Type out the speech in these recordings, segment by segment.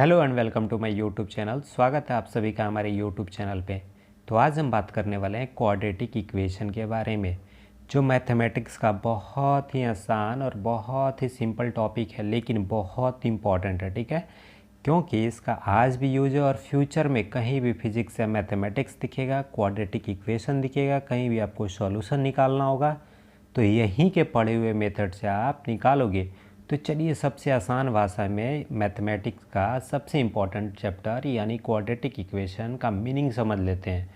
Hello and welcome to my YouTube channel. स्वागत है आप सभी का हमारे यूट्यूब चैनल पे। तो आज हम बात करने वाले हैं क्वाड्रेटिक इक्वेशन के बारे में, जो मैथमेटिक्स का बहुत ही आसान और बहुत ही सिंपल टॉपिक है, लेकिन बहुत इंपॉर्टेंट है। ठीक है, क्योंकि इसका आज भी यूज है और फ्यूचर में कहीं भी फिजिक्स या मैथमेटिक्स दिखेगा, क्वाड्रेटिक इक्वेशन दिखेगा, कहीं भी आपको सॉल्यूशन निकालना होगा तो यहीं के पढ़े हुए मेथड से आप निकालोगे। तो चलिए सबसे आसान भाषा में मैथमेटिक्स का सबसे इम्पॉर्टेंट चैप्टर यानी क्वाड्रेटिक इक्वेशन का मीनिंग समझ लेते हैं।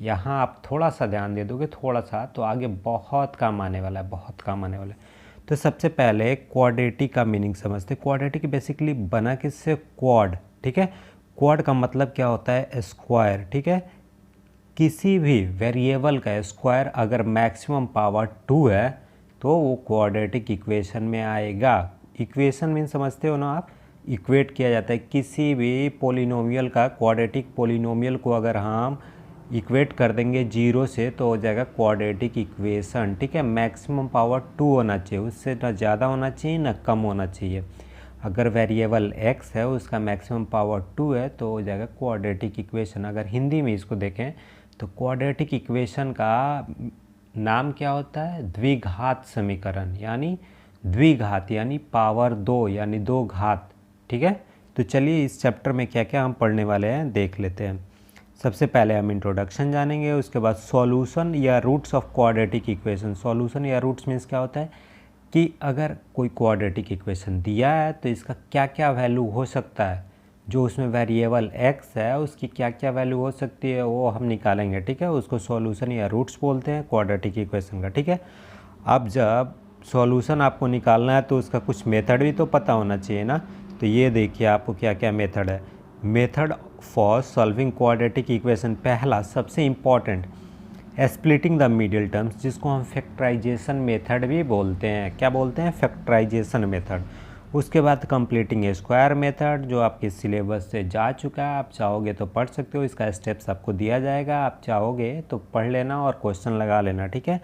यहाँ आप थोड़ा सा ध्यान दे दोगे, थोड़ा सा, तो आगे बहुत काम आने वाला है, बहुत काम आने वाला है। तो सबसे पहले क्वाड्रेटिक का मीनिंग समझते हैं। क्वाड्रेटिक बेसिकली बना किससे? क्वाड। ठीक है, क्वाड का मतलब क्या होता है? स्क्वायर। ठीक है, किसी भी वेरिएबल का स्क्वायर अगर मैक्सिमम पावर 2 है तो वो क्वाड्रेटिक इक्वेशन में आएगा। इक्वेशन मीन समझते हो ना आप? इक्वेट किया जाता है किसी भी पोलिनोमियल का। क्वाड्रेटिक पोलिनोमियल को अगर हम इक्वेट कर देंगे 0 से तो हो जाएगा क्वाड्रेटिक इक्वेशन। ठीक है, मैक्सिमम पावर 2 होना चाहिए, उससे ना ज़्यादा होना चाहिए ना कम होना चाहिए। अगर वेरिएबल x है उसका मैक्सिमम पावर 2 है तो हो जाएगा क्वाड्रेटिक इक्वेशन। अगर हिंदी में इसको देखें तो क्वाड्रेटिक इक्वेशन का नाम क्या होता है? द्विघात समीकरण, यानी द्विघात यानी पावर 2 यानी 2 घात। ठीक है, तो चलिए इस चैप्टर में क्या क्या हम पढ़ने वाले हैं देख लेते हैं। सबसे पहले हम इंट्रोडक्शन जानेंगे, उसके बाद सॉल्यूशन या roots of quadratic equation. Solution या रूट्स मीन्स क्या होता है कि अगर कोई क्वाड्रेटिक इक्वेशन दिया है तो इसका क्या क्या वैल्यू हो सकता है, जो उसमें वेरिएबल x है उसकी क्या क्या वैल्यू हो सकती है वो हम निकालेंगे। ठीक है, उसको सॉल्यूशन या रूट्स बोलते हैं क्वाड्रेटिक इक्वेशन का। ठीक है, अब जब सॉल्यूशन आपको निकालना है तो उसका कुछ मेथड भी तो पता होना चाहिए ना। तो ये देखिए आपको क्या क्या मेथड है। Method for solving quadratic equation, पहला सबसे important, splitting the middle terms, जिसको हम फैक्टराइजेशन मेथड भी बोलते हैं। क्या बोलते हैं? Factorization method. उसके बाद कंप्लीटिंग स्क्वायर मेथड, जो आपके सिलेबस से जा चुका है, आप चाहोगे तो पढ़ सकते हो, इसका स्टेप्स आपको दिया जाएगा, आप चाहोगे तो पढ़ लेना और क्वेश्चन लगा लेना। ठीक है,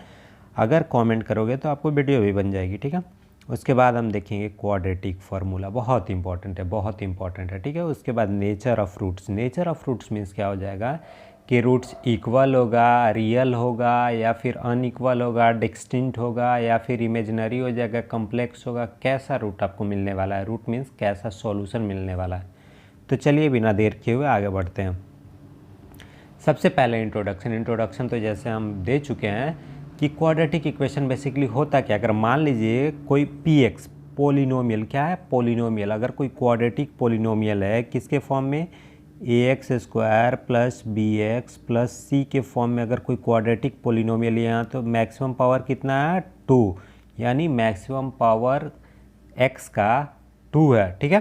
अगर कमेंट करोगे तो आपको वीडियो भी बन जाएगी। ठीक है, उसके बाद हम देखेंगे क्वाड्रेटिक फार्मूला, बहुत इंपॉर्टेंट है, बहुत इंपॉर्टेंट है। ठीक है, उसके बाद nature of roots. Nature of roots means क्या हो जाएगा कि रूट्स इक्वल होगा, रियल होगा या फिर अनइक्वल होगा, डिस्टिंक्ट होगा या फिर इमेजिनरी हो जाएगा, कम्प्लेक्स होगा, कैसा रूट आपको मिलने वाला है। रूट मीन्स कैसा सॉल्यूशन मिलने वाला है। तो चलिए बिना देर किए हुए आगे बढ़ते हैं। सबसे पहले इंट्रोडक्शन तो जैसे हम दे चुके हैं कि क्वाड्रेटिक इक्वेशन बेसिकली होता क्या। अगर मान लीजिए कोई px पोलिनोमियल, क्या है? पोलिनोमियल। अगर कोई क्वाड्रेटिक पोलिनोमियल है किसके फॉर्म में? ax square plus bx plus c के फॉर्म में अगर कोई क्वाड्रेटिक पोलिनोमियल है यहाँ, तो मैक्सिमम पावर कितना है? 2, यानी मैक्सिमम पावर x का 2 है। ठीक है,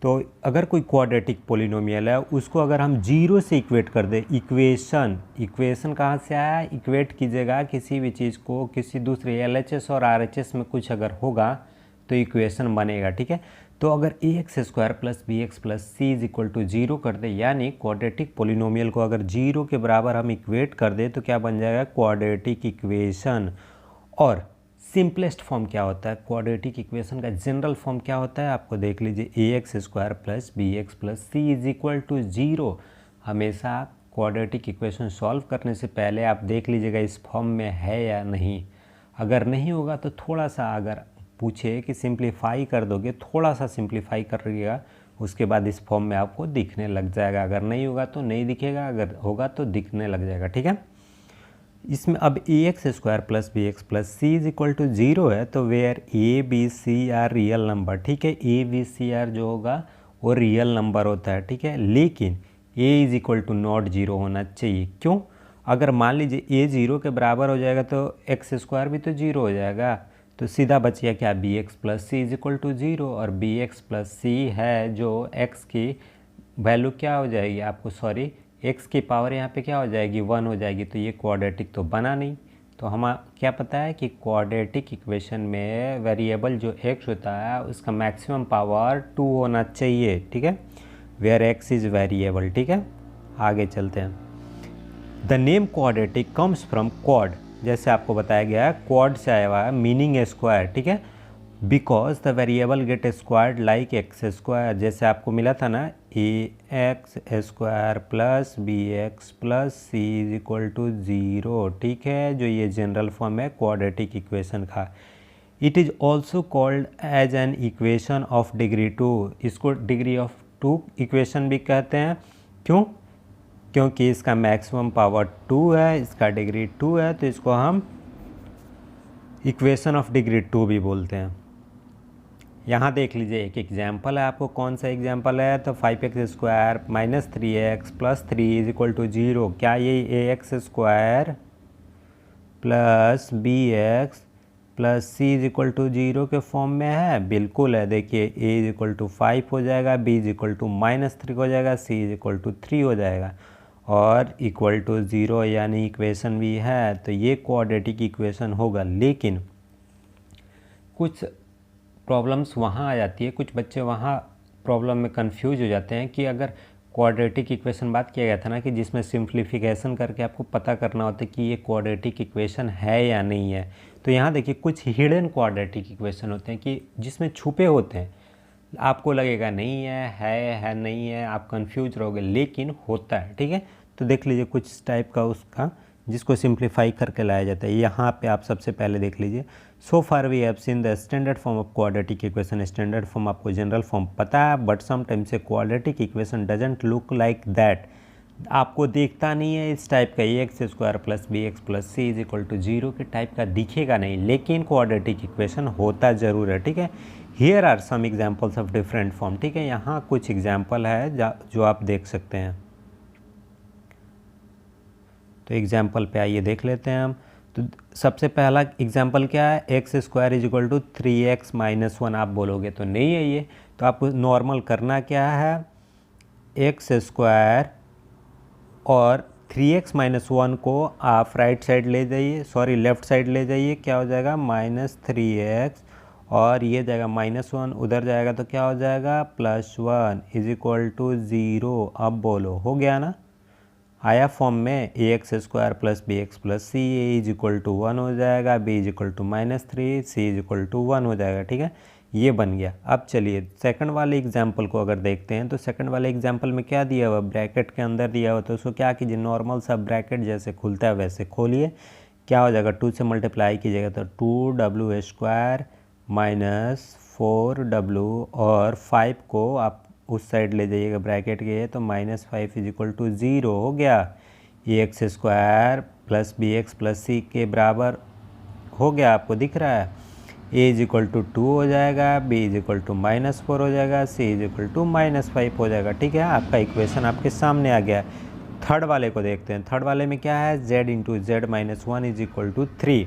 तो अगर कोई क्वाड्रेटिक पोलिनोमियल है उसको अगर हम 0 से इक्वेट कर दे, इक्वेशन कहाँ से आया? इक्वेट कीजिएगा किसी भी चीज़ को किसी दूसरे LHS और RHS में कुछ अगर होगा तो इक्वेशन बनेगा। ठीक है, तो अगर ax square plus bx plus c is equal to 0 कर दे, यानी क्वाड्रेटिक पोलिनोमियल को अगर 0 के बराबर हम इक्वेट कर दे तो क्या बन जाएगा? Quadratic equation. और सिंपलेस्ट फॉर्म क्या होता है? क्वाड्रेटिक इक्वेशन का जनरल फॉर्म क्या होता है? आपको देख लीजिए, ax square plus bx plus c is equal to 0। हमेशा क्वाड्रेटिक इक्वेशन सॉल्व करने से पहले आप देख लीजिएगा इस फॉर्म में है या नहीं। अगर नहीं होगा तो थोड़ा सा, अगर पूछे कि सिंप्लीफाई कर दोगे, थोड़ा सा सिंप्लीफाई करिएगा, उसके बाद इस फॉर्म में आपको दिखने लग जाएगा। अगर नहीं होगा तो नहीं दिखेगा, अगर होगा तो दिखने लग जाएगा। ठीक है, इसमें अब ax square plus bx plus c is equal to 0 है, तो where a b c are real number. ठीक है, a b c आर जो होगा वो रियल नंबर होता है। ठीक है, लेकिन a is equal to not 0 होना चाहिए। क्यों? अगर मान लीजिए a 0 के बराबर हो जाएगा तो x स्क्वायर भी तो 0 हो जाएगा, तो सीधा बच गया क्या? bx plus c is equal to 0, और bx प्लस c है जो x की वैल्यू क्या हो जाएगी आपको, सॉरी x की पावर यहाँ पे क्या हो जाएगी? 1 हो जाएगी। तो ये क्वाड्रेटिक तो बना नहीं। तो हम क्या पता है कि क्वाड्रेटिक इक्वेशन में वेरिएबल जो x होता है उसका मैक्सिमम पावर 2 होना चाहिए। ठीक है, वेयर x इज़ वेरिएबल। ठीक है, आगे चलते हैं। The name quadratic comes from quad, जैसे आपको बताया गया है क्वाड से आया हुआ है, मीनिंग स्क्वायर। ठीक है, because the variable get squared like X square, जैसे आपको मिला था ना A X square plus B X plus C is equal to 0, ठीक है, जो ये जनरल फॉर्म है क्वाड्रेटिक इक्वेशन का। It is also called as an equation of degree 2, इसको डिग्री ऑफ 2 इक्वेशन भी कहते हैं। क्यों? क्योंकि इसका मैक्सिमम पावर 2 है, इसका डिग्री 2 है, तो इसको हम इक्वेशन ऑफ डिग्री 2 भी बोलते हैं। यहाँ देख लीजिए एक एग्जाम्पल है, आपको कौन सा एग्जाम्पल है, तो 5x square minus 3x plus 3 is equal to 0। क्या ये A X square plus B X plus C is equal to 0 के फॉर्म में है? बिल्कुल है। देखिए ए इज इक्वल टू 5 हो जाएगा, बी इज इक्वल टू -3 हो जाएगा, सी इज इक्वल टू 3 हो जाएगा और इक्वल टू 0 यानी इक्वेशन भी है, तो ये क्वाड्रेटिक इक्वेशन होगा। लेकिन कुछ प्रॉब्लम्स वहाँ आ जाती है, कुछ बच्चे वहाँ प्रॉब्लम में कंफ्यूज हो जाते हैं कि अगर क्वाड्रेटिक इक्वेशन बात किया गया था ना कि जिसमें सिंप्लीफिकेशन करके आपको पता करना होता है कि ये क्वाड्रेटिक इक्वेशन है या नहीं है, तो यहाँ देखिए कुछ हिडन क्वाड्रेटिक इक्वेशन होते हैं कि जिसमें छुपे होते हैं, आपको लगेगा नहीं है नहीं है, आप कंफ्यूज रहोगे, लेकिन होता है, ठीक है। तो देख लीजिए कुछ टाइप का उसका जिसको सिंप्लीफाई करके लाया जाता है। यहाँ पे आप सबसे पहले देख लीजिए, so far we have seen the standard form of quadratic equation. Standard form आपको जनरल फॉर्म पता है, but sometimes a quadratic equation doesn't look like that, आपको दिखता नहीं है इस टाइप का A X square plus B X plus C is equal to 0 के टाइप का दिखेगा नहीं, लेकिन क्वाड्रेटिक इक्वेशन होता ज़रूर है, ठीक है। Here are some examples of different form, ठीक है, यहाँ कुछ एग्जाम्पल है जो आप देख सकते हैं। तो एग्जाम्पल पे आइए देख लेते हैं हम। तो सबसे पहला एग्जाम्पल क्या है, x square is equal to 3x minus 1, आप बोलोगे तो नहीं है ये, तो आपको नॉर्मल करना क्या है, एक्स स्क्वायर और 3x माइनस 1 को आप राइट साइड ले जाइए, सॉरी लेफ्ट साइड ले जाइए, क्या हो जाएगा -3x, और ये जाएगा -1, उधर जाएगा तो क्या हो जाएगा +1 इज इक्वल टू 0। अब बोलो हो गया ना, आया फॉर्म में A X square plus B X plus C, A is equal to 1 हो जाएगा, B is equal to -3, C is equal to 1 हो जाएगा, ठीक है, ये बन गया। अब चलिए सेकंड वाले एग्जाम्पल को अगर देखते हैं, तो सेकंड वाले एग्जाम्पल में क्या दिया हुआ, ब्रैकेट के अंदर दिया हुआ, तो उसको क्या कीजिए, नॉर्मल सा ब्रैकेट जैसे खुलता है वैसे खोलिए, क्या हो जाएगा 2 से मल्टीप्लाई कीजिएगा तो 2w स्क्वायर माइनस 4w, और 5 को आप उस साइड ले जाइएगा ब्रैकेट के, तो -5 इज इक्वल टू 0 हो गया। A X square plus B X plus C के बराबर हो गया, आपको दिख रहा है, ए इज इक्वल टू 2 हो जाएगा, बी इज इक्वल टू -4 हो जाएगा, सी इज इक्वल टू -5 हो जाएगा, ठीक है, आपका इक्वेशन आपके सामने आ गया। थर्ड वाले को देखते हैं, थर्ड वाले में क्या है, z into z minus 1 is equal to 3,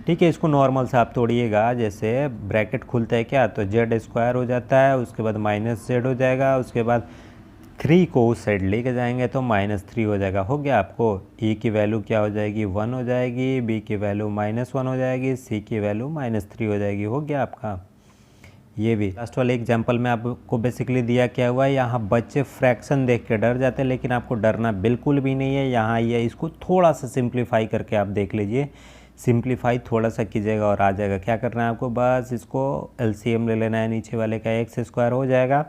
ठीक है, इसको नॉर्मल से आप तोड़िएगा, जैसे ब्रैकेट खुलता है क्या, तो जेड स्क्वायर हो जाता है, उसके बाद -z हो जाएगा, उसके बाद 3 को उस साइड लेके जाएंगे तो -3 हो जाएगा, हो गया। आपको e की वैल्यू क्या हो जाएगी 1 हो जाएगी, b की वैल्यू -1 हो जाएगी, c की वैल्यू -3 हो जाएगी, हो गया आपका। ये भी लास्ट वाले एग्जाम्पल में आपको बेसिकली दिया क्या हुआ है, यहाँ बच्चे फ्रैक्शन देख के डर जाते हैं, लेकिन आपको डरना बिल्कुल भी नहीं है। यहाँ ये इसको थोड़ा सा सिंप्लीफाई करके आप देख लीजिए, सिंप्लीफाई थोड़ा सा कीजिएगा और आ जाएगा। क्या करना है आपको, बस इसको एलसीएम ले लेना है, नीचे वाले का एक्स स्क्वायर हो जाएगा,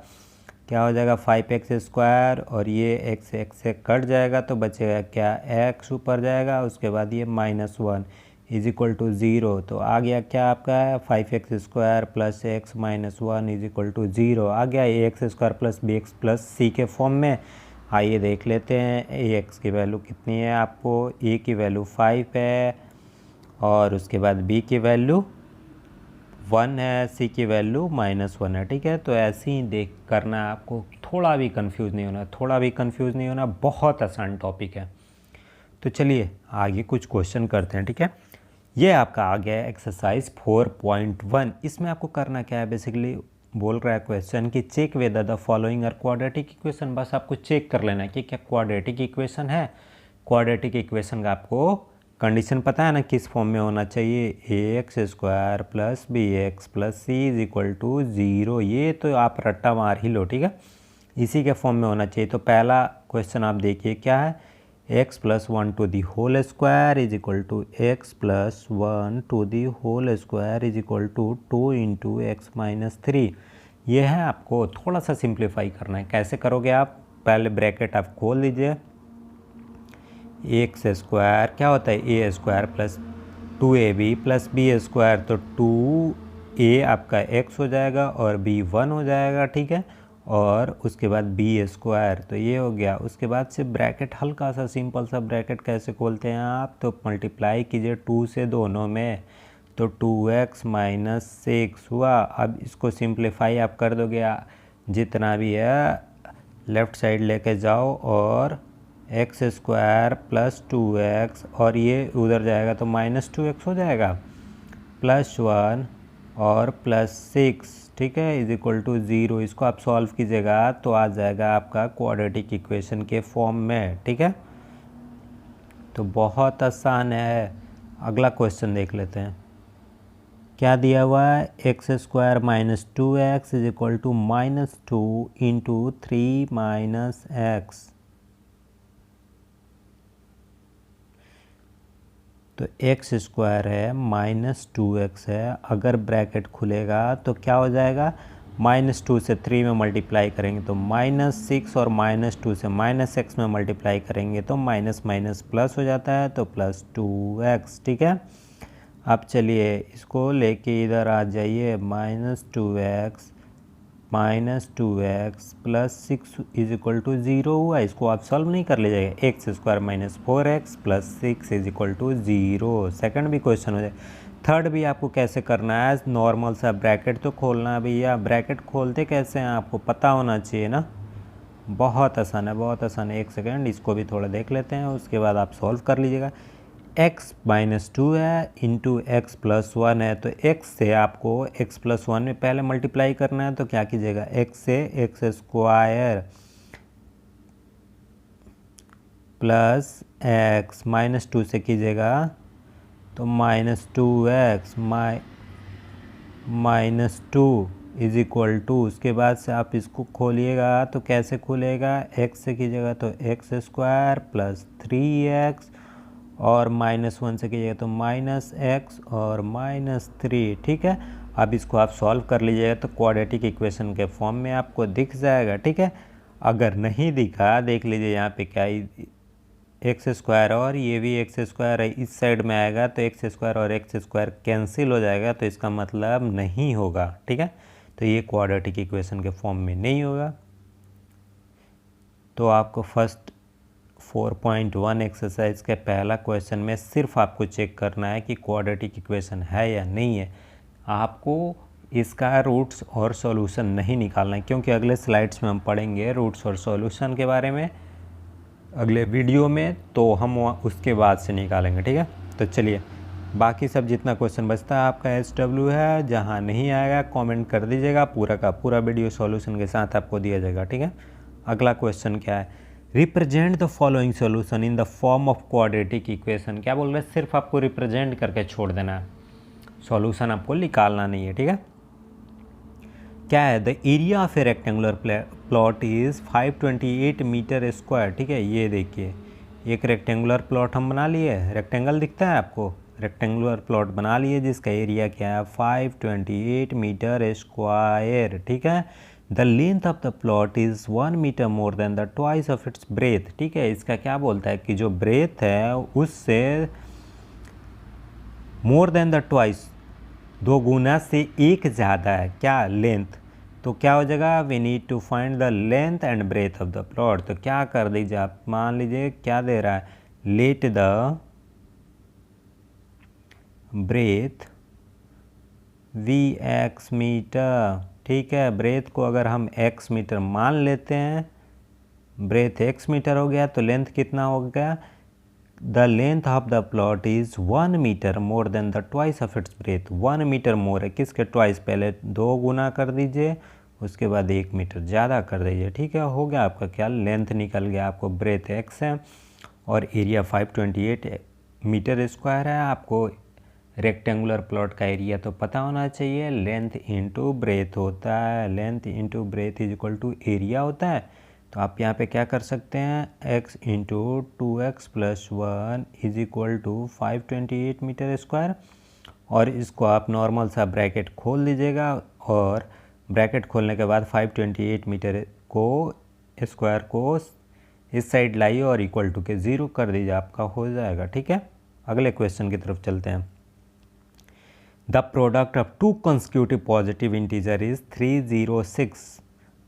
क्या हो जाएगा 5x स्क्वायर, और ये x से कट जाएगा तो बचेगा क्या, x ऊपर जाएगा, उसके बाद ये -1 इज इक्वल टू 0, तो आ गया क्या आपका 5x square plus x minus 1 is equal to 0, आ गया A X square plus B X plus C के फॉर्म में। आइए देख लेते हैं ए एक्स की वैल्यू कितनी है, आपको ए की वैल्यू 5 है, और उसके बाद बी की वैल्यू 1 है, सी की वैल्यू -1 है, ठीक है। तो ऐसे ही देख करना है आपको, थोड़ा भी कंफ्यूज नहीं होना, थोड़ा भी कंफ्यूज नहीं होना, बहुत आसान टॉपिक है। तो चलिए आगे कुछ क्वेश्चन करते हैं, ठीक है। ये आपका आ गया है एक्सरसाइज 4.1। इसमें आपको करना क्या है, बेसिकली बोल रहा है क्वेश्चन कि check whether the following are quadratic equation. बस आपको चेक कर लेना है कि क्या क्वाड्रेटिक इक्वेशन है। क्वाड्रेटिक इक्वेशन का आपको कंडीशन पता है ना, किस फॉर्म में होना चाहिए, A X square plus B X plus C is equal to 0। ये तो आप रट्टा मार ही लो, ठीक है, इसी के फॉर्म में होना चाहिए। तो पहला क्वेश्चन आप देखिए क्या है, x plus one to the whole square is equal to x plus one to the whole square is equal to 2 into x minus 3। ये है, आपको थोड़ा सा सिंप्लीफाई करना है। कैसे करोगे आप? पहले ब्रैकेट आप खोल लीजिए, एक्स स्क्वायर क्या होता है, A square plus 2ab plus B square, तो 2a आपका x हो जाएगा और b 1 हो जाएगा, ठीक है। और उसके बाद बी स्क्वायर, तो ये हो गया। उसके बाद से ब्रैकेट हल्का सा सिंपल सा ब्रैकेट कैसे खोलते हैं आप, तो मल्टीप्लाई कीजिए 2 से दोनों में, तो 2x माइनस 6 हुआ। अब इसको सिंप्लीफाई आप कर दोगे, जितना भी है लेफ़्ट साइड लेके जाओ, और एक्स स्क्वायर प्लस 2x और ये उधर जाएगा तो माइनस 2x हो जाएगा, प्लस 1 और प्लस 6, ठीक है, इज इक्वल टू 0। इसको आप सॉल्व कीजिएगा तो आ जाएगा आपका क्वाड्रेटिक इक्वेशन के फॉर्म में, ठीक है। तो बहुत आसान है। अगला क्वेश्चन देख लेते हैं। क्या दिया हुआ है, x square minus 2x is equal to minus 2 into 3 minus x. तो एक्स स्क्वायर है माइनस 2x है, अगर ब्रैकेट खुलेगा तो क्या हो जाएगा, माइनस 2 से 3 में मल्टीप्लाई करेंगे तो माइनस 6, और माइनस 2 से माइनस x में मल्टीप्लाई करेंगे तो माइनस माइनस प्लस हो जाता है, तो प्लस 2x, ठीक है। अब चलिए इसको लेके इधर आ जाइए, minus two x plus 6 is equal to 0 हुआ। इसको आप सॉल्व नहीं कर लीजिएगा, x square minus 4x plus 6 is equal to 0। Second भी क्वेश्चन हो जाए। थर्ड भी आपको कैसे करना है, नॉर्मल सा ब्रैकेट तो खोलना है भैया। ब्रैकेट खोलते कैसे हैं आपको पता होना चाहिए ना, बहुत आसान है, बहुत आसान है। एक सेकेंड इसको भी थोड़ा देख लेते हैं, उसके बाद आप सॉल्व कर लीजिएगा। x माइनस 2 है इंटू एक्स प्लस 1 है, तो x से आपको x प्लस 1 में पहले मल्टीप्लाई करना है, तो क्या कीजिएगा, x से x square plus x minus 2 से कीजिएगा तो minus 2x minus 2 is equal to, उसके बाद से आप इसको खोलिएगा तो कैसे खुलेगा, x से कीजिएगा तो एक्स स्क्वायर प्लस 3x, और माइनस 1 से कीजिएगा तो माइनस x और माइनस 3, ठीक है। अब इसको आप सॉल्व कर लीजिएगा तो क्वाड्रेटिक इक्वेशन के फॉर्म में आपको दिख जाएगा, ठीक है। अगर नहीं दिखा, देख लीजिए यहाँ पे क्या एक्स स्क्वायर और ये भी एक्स स्क्वायर है, इस साइड में आएगा तो एक्स स्क्वायर और एक्स स्क्वायर कैंसिल हो जाएगा, तो इसका मतलब नहीं होगा, ठीक है। तो ये क्वाड्रेटिक इक्वेशन के फॉर्म में नहीं होगा। तो आपको फर्स्ट 4.1 एक्सरसाइज के पहला क्वेश्चन में सिर्फ आपको चेक करना है कि क्वाड्रेटिक इक्वेशन है या नहीं है। आपको इसका रूट्स और सॉल्यूशन नहीं निकालना है, क्योंकि अगले स्लाइड्स में हम पढ़ेंगे रूट्स और सॉल्यूशन के बारे में अगले वीडियो में, तो हम उसके बाद से निकालेंगे, ठीक है। तो चलिए बाकी सब जितना क्वेश्चन बचता है आपका SW है, जहाँ नहीं आएगा कमेंट कर दीजिएगा, पूरा का पूरा वीडियो सॉल्यूशन के साथ आपको दिया जाएगा, ठीक है। अगला क्वेश्चन क्या है, represent the following solution in the form of quadratic equation. क्या बोल रहे हैं, सिर्फ आपको रिप्रेजेंट करके छोड़ देना है, सॉल्यूशन आपको निकालना नहीं है, ठीक है। क्या है, the area of a rectangular plot is 528 metre square, ठीक है। ये देखिए एक रेक्टेंगुलर प्लॉट हम बना लिए, रेक्टेंगल दिखता है आपको, रेक्टेंगुलर प्लॉट बना लिए जिसका एरिया क्या है 528 मीटर स्क्वायर, ठीक है। The length of the plot is 1 metre more than the twice of its breadth, ठीक है। इसका क्या बोलता है कि जो ब्रेथ है उससे मोर देन द ट्वाइस, 2 गुना से 1 ज़्यादा है क्या लेंथ, तो क्या हो जाएगा, we need to find the length and breadth of the plot. तो क्या कर दीजिए आप, मान लीजिए क्या दे रहा है, let the breadth Vx metre, ठीक है। ब्रेथ को अगर हम x मीटर मान लेते हैं, ब्रेथ x मीटर हो गया, तो लेंथ कितना हो गया, the length of the plot is 1 metre more than the twice of its breadth. 1 metre more है किसके ट्वाइस, पहले 2 गुना कर दीजिए, उसके बाद 1 मीटर ज़्यादा कर दीजिए, ठीक है। हो गया आपका क्या, लेंथ निकल गया, आपको ब्रेथ x है और एरिया 528 मीटर स्क्वायर है। आपको रेक्टेंगुलर प्लॉट का एरिया तो पता होना चाहिए, लेंथ इंटू ब्रेथ होता है, length into breadth is equal to area होता है। तो आप यहाँ पे क्या कर सकते हैं, x into 2x plus 1 is equal to 528 metre square, और इसको आप नॉर्मल सा ब्रैकेट खोल दीजिएगा और ब्रैकेट खोलने के बाद 528 मीटर को स्क्वायर को इस साइड लाइए और इक्वल टू के 0 कर दीजिए, आपका हो जाएगा। ठीक है, अगले क्वेश्चन की तरफ चलते हैं। The product of two consecutive positive integer is 306।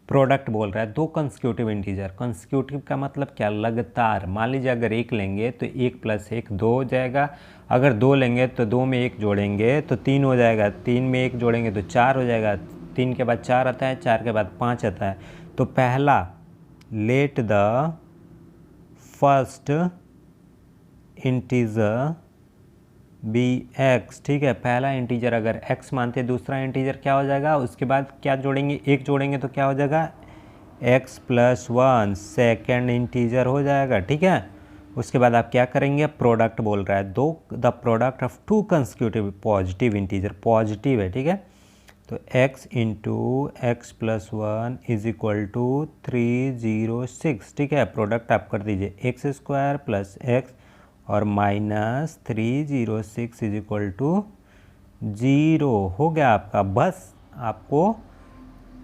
Product बोल रहा है दो कंसेक्यूटिव इंटीजर। कंसेक्यूटिव का मतलब क्या, लगातार। मान लीजिए अगर एक लेंगे तो 1 + 1 2 हो जाएगा, अगर 2 लेंगे तो 2 में 1 जोड़ेंगे तो 3 हो जाएगा, 3 में 1 जोड़ेंगे तो 4 हो जाएगा, 3 के बाद 4 आता है, 4 के बाद 5 आता है। तो पहला, let the first integer be x. ठीक है, पहला इंटीजर अगर x मानते हैं, दूसरा इंटीजर क्या हो जाएगा, उसके बाद क्या जोड़ेंगे, 1 जोड़ेंगे तो क्या हो जाएगा, x + 1 सेकेंड इंटीजर हो जाएगा। ठीक है, उसके बाद आप क्या करेंगे, प्रोडक्ट बोल रहा है दो, the product of two consecutive positive integer, positive है। ठीक है, तो x into x plus 1 is equal to 306। ठीक है, प्रोडक्ट आप कर दीजिए x² प्लस x और माइनस 306 इज इक्वल टू 0 हो गया आपका। बस आपको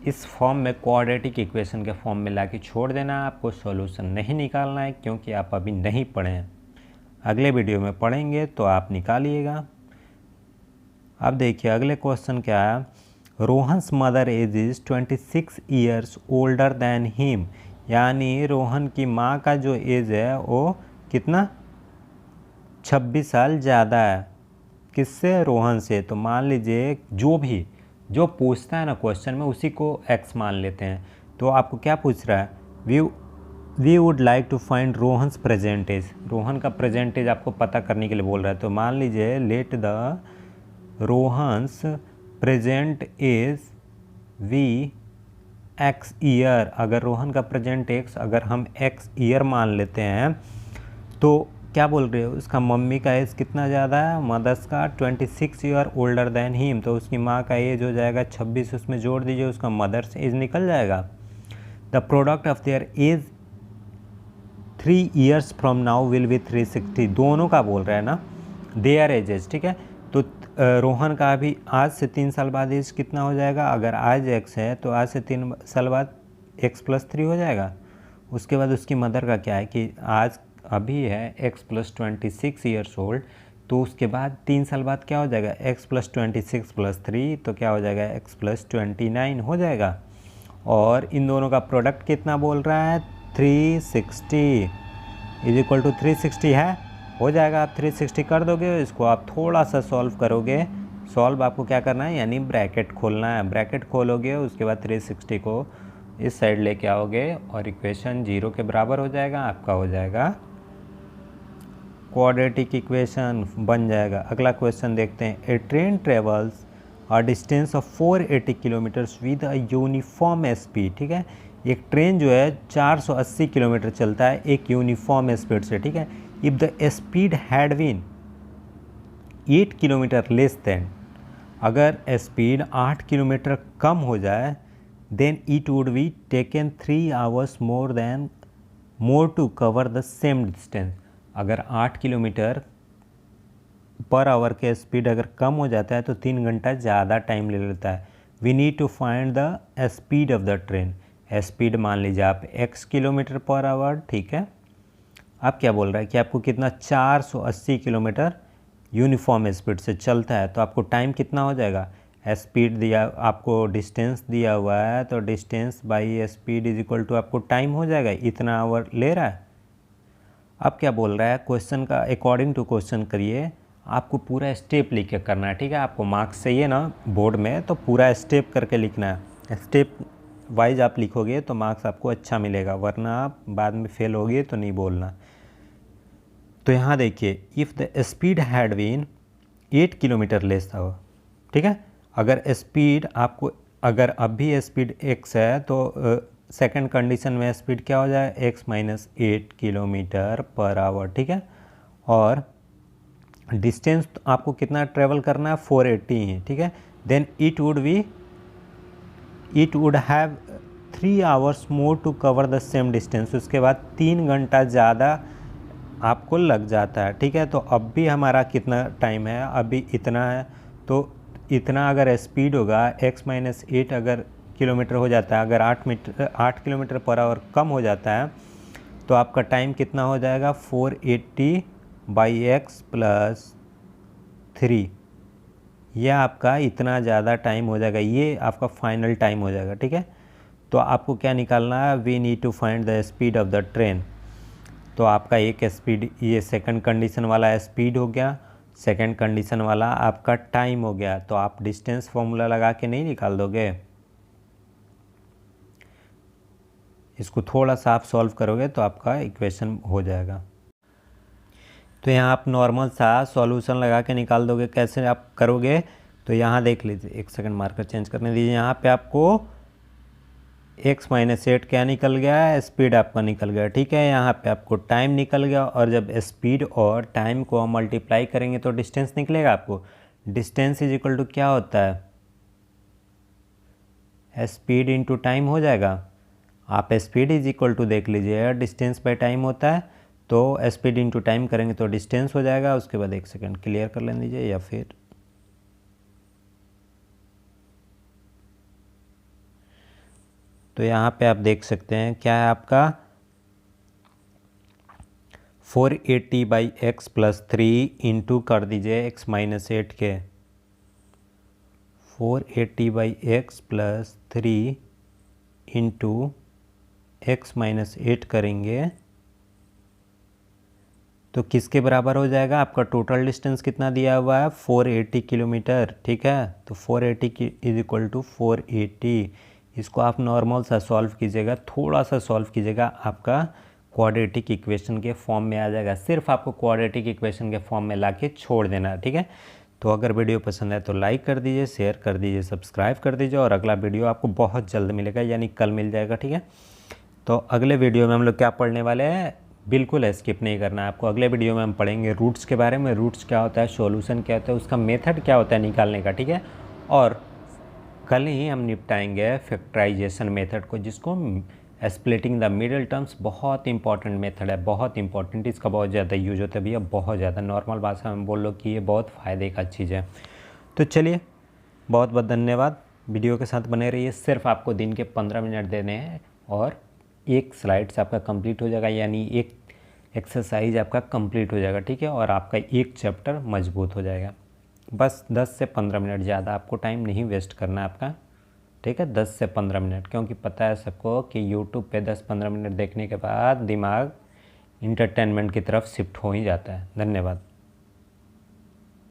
इस फॉर्म में क्वाड्रेटिक इक्वेशन के फॉर्म में लाके छोड़ देना है, आपको सॉल्यूशन नहीं निकालना है क्योंकि आप अभी नहीं पढ़े हैं। अगले वीडियो में पढ़ेंगे तो आप निकालिएगा। अब देखिए अगले क्वेश्चन क्या है, Rohan's mother age is 26 years older than him. यानी रोहन की माँ का जो एज है वो कितना, 26 साल ज़्यादा है। किससे, रोहन से। तो मान लीजिए जो पूछता है ना क्वेश्चन में उसी को x मान लेते हैं। तो आपको क्या पूछ रहा है, we would like to find Rohan's present age. Rohan का प्रेजेंट एज आपको पता करने के लिए बोल रहा है। तो मान लीजिए let the Rohan's present age be x year. अगर रोहन का प्रेजेंट x अगर हम x ईयर मान लेते हैं तो क्या बोल रहे हो, उसका मम्मी का एज कितना ज़्यादा है, मदर्स का 26 ईयर ओल्डर देन हिम। तो उसकी माँ का एज हो जाएगा 26, उसमें जोड़ दीजिए, उसका मदर्स एज निकल जाएगा। The product of their age 3 years from now will be 360। दोनों का बोल रहा है ना, देयर एजेस। ठीक है, तो रोहन का अभी आज से 3 साल बाद एज कितना हो जाएगा, अगर आज x है तो आज से 3 साल बाद x + 3 हो जाएगा। उसके बाद उसकी मदर का क्या है कि आज अभी है x + 26 ईयर्स ओल्ड, तो उसके बाद 3 साल बाद क्या हो जाएगा, x + 26 + 3 तो क्या हो जाएगा, x + 29 हो जाएगा। और इन दोनों का प्रोडक्ट कितना बोल रहा है, 360 इज इक्वल टू 360 है, हो जाएगा। आप 360 कर दोगे, इसको आप थोड़ा सा सॉल्व करोगे। सॉल्व आपको क्या करना है, यानी ब्रैकेट खोलना है। ब्रैकेट खोलोगे उसके बाद 360 को इस साइड लेके आओगे और इक्वेशन 0 के बराबर हो जाएगा, आपका हो जाएगा क्वाड्रेटिक इक्वेशन बन जाएगा। अगला क्वेश्चन देखते हैं, a train travels a distance of 480 kilometres with a uniform speed. ठीक है, एक ट्रेन जो है 480 किलोमीटर चलता है एक यूनिफॉर्म स्पीड से। ठीक है, if the speed had been 8 kilometre less than, अगर स्पीड 8 किलोमीटर कम हो जाए, then it would be taken 3 hours more to cover the same distance. अगर 8 किलोमीटर पर आवर के स्पीड अगर कम हो जाता है तो 3 घंटा ज़्यादा टाइम ले लेता है। We need to find the speed of the train. Speed मान लीजिए आप x किलोमीटर पर आवर। ठीक है, आप क्या बोल रहा है कि आपको कितना, 480 किलोमीटर यूनिफॉर्म स्पीड से चलता है, तो आपको टाइम कितना हो जाएगा, स्पीड दिया आपको, डिस्टेंस दिया हुआ है तो distance by speed is equal to आपको टाइम हो जाएगा, इतना आवर ले रहा है। अब क्या बोल रहा है, क्वेश्चन का अकॉर्डिंग टू क्वेश्चन करिए, आपको पूरा स्टेप लिख के करना है। ठीक है, आपको मार्क्स चाहिए ना बोर्ड में, तो पूरा स्टेप करके लिखना है। स्टेप वाइज आप लिखोगे तो मार्क्स आपको अच्छा मिलेगा, वरना आप बाद में फेल होगे तो नहीं बोलना। तो यहाँ देखिए, if the speed had been 8 kilometre less था। ठीक है, अगर स्पीड आपको, अगर अभी स्पीड x है तो सेकंड कंडीशन में स्पीड क्या हो जाए, x - 8 किलोमीटर पर आवर। ठीक है, और डिस्टेंस आपको कितना ट्रेवल करना है, 480 है। ठीक है, then it would have 3 hours more to cover the same distance, उसके बाद 3 घंटा ज़्यादा आपको लग जाता है। ठीक है, तो अब भी हमारा कितना टाइम है, अभी इतना है, तो इतना अगर स्पीड होगा x-8 अगर किलोमीटर हो जाता है, अगर 8 किलोमीटर पर आवर कम हो जाता है, तो आपका टाइम कितना हो जाएगा 480/x + 3। यह आपका इतना ज़्यादा टाइम हो जाएगा, ये आपका फाइनल टाइम हो जाएगा। ठीक है, तो आपको क्या निकालना है, we need to find the speed of the train. तो आपका एक स्पीड, ये सेकंड कंडीशन वाला स्पीड हो गया, सेकंड कंडीशन वाला आपका टाइम हो गया। तो आप डिस्टेंस फॉर्मूला लगा के नहीं निकाल दोगे, इसको थोड़ा सा आप सॉल्व करोगे तो आपका इक्वेशन हो जाएगा। तो यहाँ आप नॉर्मल सा सॉल्यूशन लगा के निकाल दोगे। कैसे आप करोगे, तो यहाँ देख लीजिए, एक सेकंड मार्कर चेंज करने दीजिए। यहाँ पे आपको x-8 क्या निकल गया, स्पीड आपका निकल गया। ठीक है, यहाँ पे आपको टाइम निकल गया, और जब स्पीड और टाइम को मल्टीप्लाई करेंगे तो डिस्टेंस निकलेगा आपको। डिस्टेंस इज इक्वल टू क्या होता है, स्पीड इंटू टाइम हो जाएगा। आप स्पीड इज इक्वल टू देख लीजिए, डिस्टेंस बाय टाइम होता है, तो स्पीड इंटू टाइम करेंगे तो डिस्टेंस हो जाएगा। उसके बाद एक सेकंड क्लियर कर लेने दीजिए, या फिर तो यहाँ पे आप देख सकते हैं क्या है आपका 480/x + 3 इंटू कर दीजिए x-8 के, 480/x + 3 इंटू x-8 करेंगे तो किसके बराबर हो जाएगा, आपका टोटल डिस्टेंस कितना दिया हुआ है 480 किलोमीटर। ठीक है, तो 480 इज इक्वल टू 480। इसको आप नॉर्मल सा सॉल्व कीजिएगा, थोड़ा सा सॉल्व कीजिएगा, आपका क्वाड्रेटिक इक्वेशन के फॉर्म में आ जाएगा। सिर्फ आपको क्वाड्रेटिक इक्वेशन के फॉर्म में लाके छोड़ देना है। ठीक है, तो अगर वीडियो पसंद है तो लाइक कर दीजिए, शेयर कर दीजिए, सब्सक्राइब कर दीजिए, और अगला वीडियो आपको बहुत जल्द मिलेगा, यानी कल मिल जाएगा। ठीक है, तो अगले वीडियो में हम लोग क्या पढ़ने वाले हैं, बिल्कुल स्किप नहीं करना है आपको। अगले वीडियो में हम पढ़ेंगे रूट्स के बारे में, रूट्स क्या होता है, सॉल्यूशन क्या होता है, उसका मेथड क्या होता है निकालने का। ठीक है, और कल ही हम निपटाएंगे फैक्टराइजेशन मेथड को, जिसको स्प्लिटिंग द मिडिल टर्म्स, बहुत इंपॉर्टेंट मेथड है, बहुत इंपॉर्टेंट, इसका बहुत ज़्यादा यूज होता है भैया, बहुत ज़्यादा। नॉर्मल भाषा में बोल लो कि ये बहुत फ़ायदे का चीज़ है। तो चलिए, बहुत बहुत धन्यवाद, वीडियो के साथ बने रहिए। सिर्फ आपको दिन के 15 मिनट देने हैं, और एक स्लाइड्स आपका कंप्लीट हो जाएगा, यानी एक एक्सरसाइज आपका कंप्लीट हो जाएगा। ठीक है, और आपका एक चैप्टर मजबूत हो जाएगा। बस 10 से 15 मिनट, ज़्यादा आपको टाइम नहीं वेस्ट करना है आपका। ठीक है, 10 से 15 मिनट, क्योंकि पता है सबको कि यूट्यूब पे 10-15 मिनट देखने के बाद दिमाग इंटरटेनमेंट की तरफ शिफ्ट हो ही जाता है। धन्यवाद।